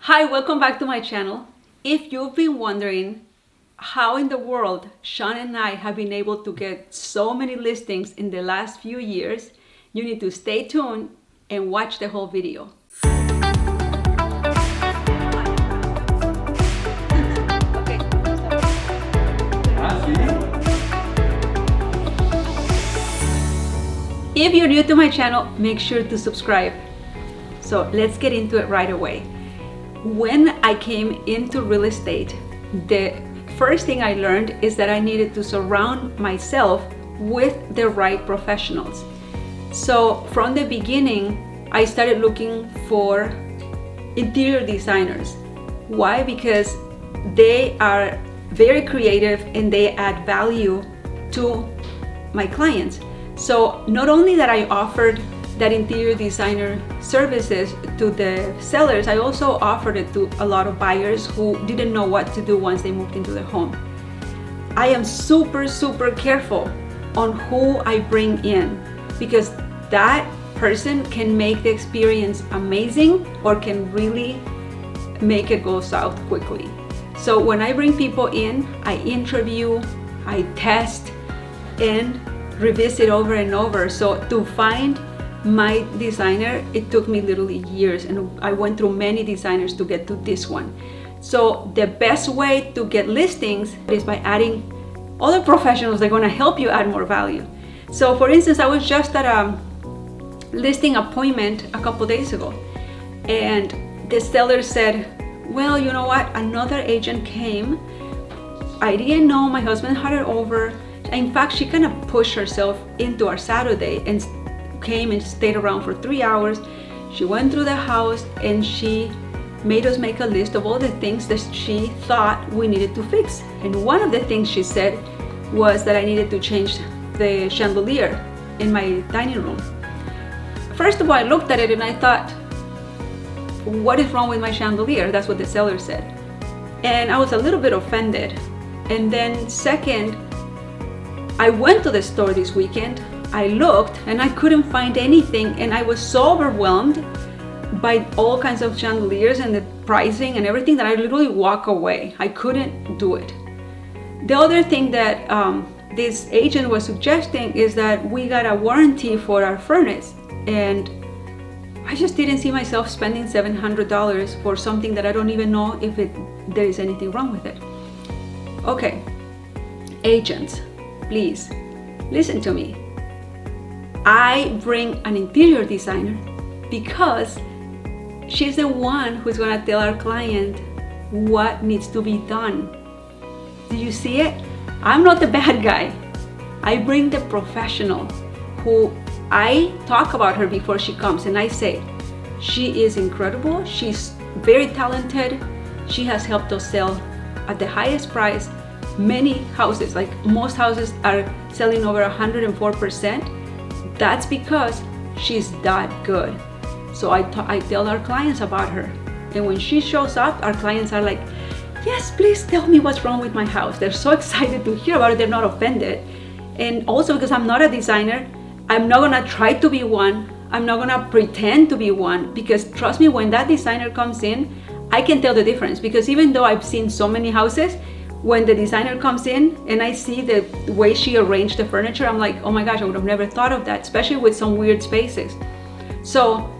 Hi, welcome back to my channel. If you've been wondering how in the world Sean and I have been able to get so many listings in the last few years, you need to stay tuned and watch the whole video. If you're new to my channel, make sure to subscribe. So let's get into it right away. When I came into real estate, the first thing I learned is that I needed to surround myself with the right professionals. So from the beginning, I started looking for interior designers. Why? Because they are very creative and they add value to my clients. So not only that I offered that interior designer services to the sellers, I also offered it to a lot of buyers who didn't know what to do once they moved into the home. I am super careful on who I bring in, because that person can make the experience amazing or can really make it go south quickly. So when I bring people in, I interview, I test, and revisit over and over. So to find my designer, it took me literally years, and I went through many designers to get to this one. So the best way to get listings is by adding other professionals that are going to help you add more value. So for instance, I was just at a listing appointment a couple days ago, and the seller said, well, you know what, another agent came. I didn't know, my husband had her over. In fact, she kind of pushed herself into our Saturday and came and stayed around for 3 hours. She went through the house and she made us make a list of all the things that she thought we needed to fix. And one of the things she said was that I needed to change the chandelier in my dining room. First of all, I looked at it and I thought, what is wrong with my chandelier? That's what the seller said. And I was a little bit offended. And then second, I went to the store this weekend, I looked and I couldn't find anything, and I was so overwhelmed by all kinds of chandeliers and the pricing and everything that I literally walked away. I couldn't do it. The other thing that this agent was suggesting is that we got a warranty for our furnace, and I just didn't see myself spending $700 for something that I don't even know if there is anything wrong with it. Okay, agents, please listen to me. I bring an interior designer because she's the one who's going to tell our client what needs to be done. Do you see it? I'm not the bad guy. I bring the professional who I talk about her before she comes, and I say, she is incredible, she's very talented, she has helped us sell at the highest price many houses, like most houses are selling over 104%. That's because she's that good. So I tell our clients about her, and when she shows up, our clients are like, yes, please tell me what's wrong with my house. They're so excited to hear about it. They're not offended. And also, because I'm not a designer, I'm not gonna try to be one. I'm not gonna pretend to be one, because trust me, when that designer comes in, I can tell the difference. Because even though I've seen so many houses, when the designer comes in and I see the way she arranged the furniture, I'm like, oh my gosh, I would have never thought of that, especially with some weird spaces. So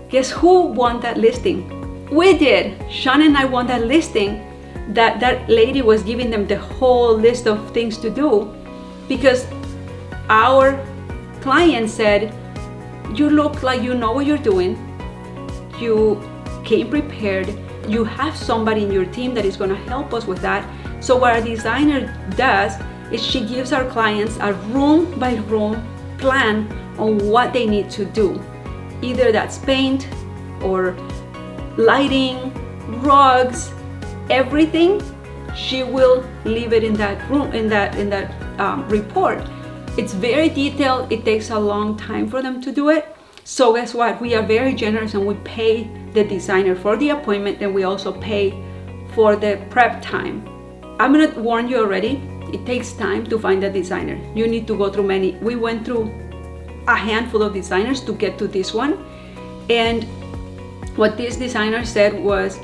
guess who won that listing? We did. Sean and I won that listing. That lady was giving them the whole list of things to do, because our client said, you look like you know what you're doing, you came prepared, you have somebody in your team that is going to help us with that. So what our designer does is she gives our clients a room by room plan on what they need to do. Either that's paint or lighting, rugs, everything. She will leave it in that room, in that report. It's very detailed. It takes a long time for them to do it. So guess what? We are very generous, and we pay the designer for the appointment, and we also pay for the prep time. I'm gonna warn you already, it takes time to find a designer. You need to go through many. We went through a handful of designers to get to this one. And what this designer said was,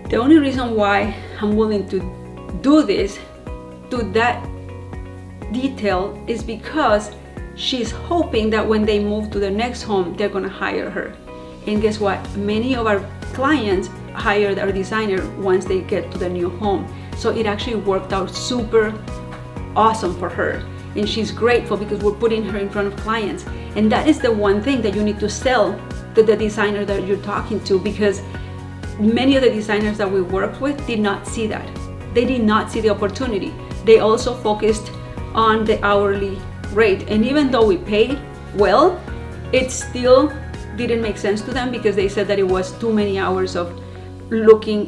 The only reason why I'm willing to do this to that detail is because she's hoping that when they move to the next home, they're gonna hire her. And guess what? Many of our clients hired our designer once they get to the new home. So it actually worked out super awesome for her. And she's grateful because we're putting her in front of clients. And that is the one thing that you need to sell to the designer that you're talking to, because many of the designers that we worked with did not see that. They did not see the opportunity. They also focused on the hourly rate. And even though we pay well, it still didn't make sense to them because they said that it was too many hours of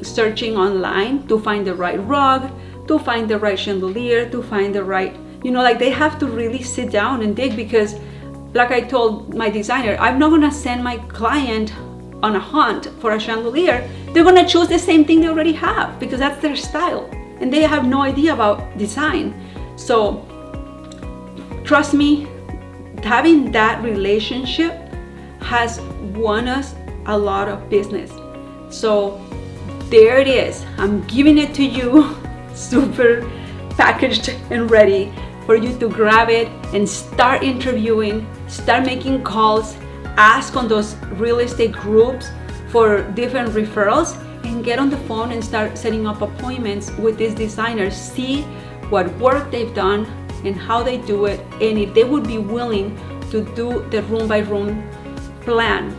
searching online to find the right rug, to find the right chandelier, to find the right, like they have to really sit down and dig, because like I told my designer, I'm not gonna send my client on a hunt for a chandelier. They're gonna choose the same thing they already have because that's their style and they have no idea about design. So trust me, having that relationship has won us a lot of business. So there it is. I'm giving it to you super packaged and ready for you to grab it and start interviewing, start making calls, ask on those real estate groups for different referrals, and get on the phone and start setting up appointments with these designers. See what work they've done and how they do it, and if they would be willing to do the room by room plan.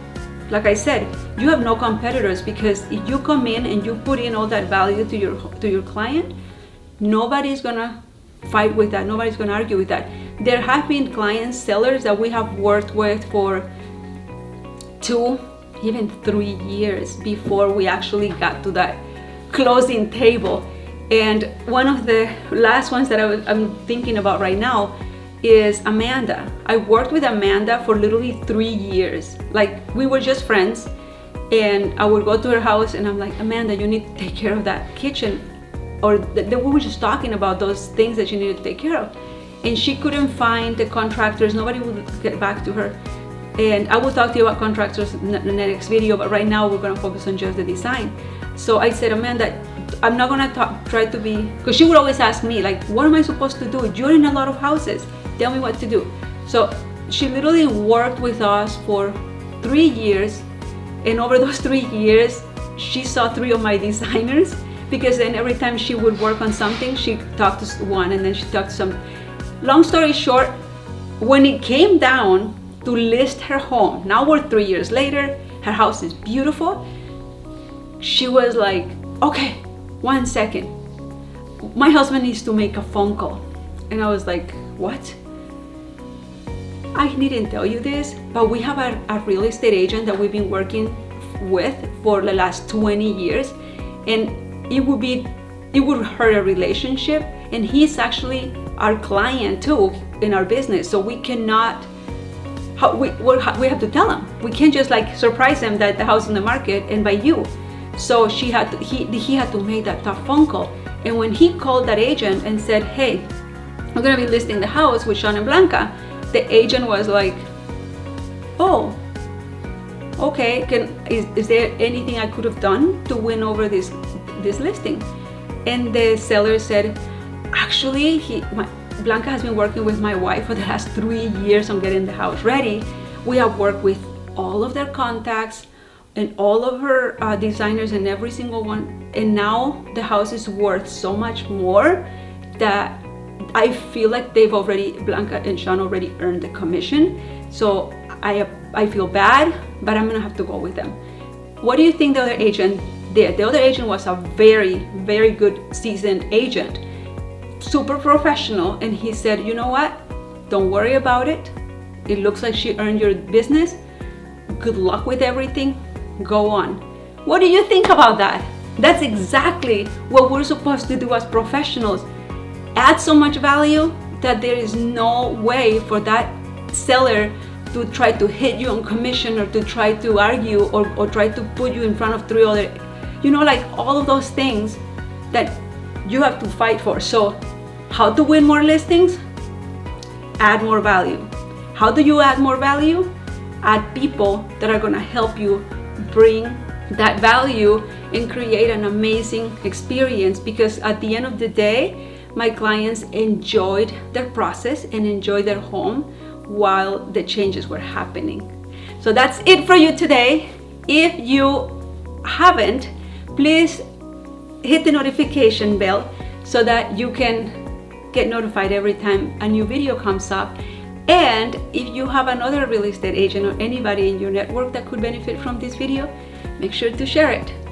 Like I said, you have no competitors, because if you come in and you put in all that value to your client, nobody's gonna fight with that. Nobody's gonna argue with that. There have been clients, sellers that we have worked with for 2, even 3 years before we actually got to that closing table. And one of the last ones that I'm thinking about right now is Amanda. I worked with Amanda for literally 3 years. Like, we were just friends, and I would go to her house and I'm like, Amanda, you need to take care of that kitchen. Or we were just talking about those things that you needed to take care of. And she couldn't find the contractors. Nobody would get back to her. And I will talk to you about contractors in the next video, but right now we're gonna focus on just the design. So I said, Amanda, I'm not gonna try to be, because she would always ask me, like, what am I supposed to do? You're in a lot of houses. Tell me what to do. So she literally worked with us for 3 years. And over those 3 years, she saw 3 of my designers, because then every time she would work on something, she talked to one and then she talked to some. Long story short, when it came down to list her home, now we're 3 years later, her house is beautiful. She was like, okay, 1 second. My husband needs to make a phone call. And I was like, what? I didn't tell you this, but we have a real estate agent that we've been working with for the last 20 years. And it would hurt a relationship, and he's actually our client too in our business. So we cannot, we have to tell him. We can't just like surprise him that the house is in the market and by you. So he had to make that tough phone call. And when he called that agent and said, hey, we're gonna be listing the house with Sean and Blanca, the agent was like, oh, okay, is there anything I could have done to win over this listing? And the seller said, actually, Blanca has been working with my wife for the last 3 years on getting the house ready. We have worked with all of their contacts and all of her designers and every single one. And now the house is worth so much more that I feel like Blanca and Sean already earned the commission. So I feel bad, but I'm gonna have to go with them. What do you think the other agent did? The other agent was a very, very good seasoned agent, super professional, and he said, you know what? Don't worry about it. It looks like she earned your business. Good luck with everything. Go on. What do you think about that? That's exactly what we're supposed to do as professionals. Add so much value that there is no way for that seller to try to hit you on commission or to try to argue or try to put you in front of 3 other, like all of those things that you have to fight for. So how to win more listings? Add more value. How do you add more value? Add people that are gonna help you bring that value and create an amazing experience, because at the end of the day, my clients enjoyed their process and enjoyed their home while the changes were happening. So that's it for you today. If you haven't, please hit the notification bell so that you can get notified every time a new video comes up. And if you have another real estate agent or anybody in your network that could benefit from this video, make sure to share it.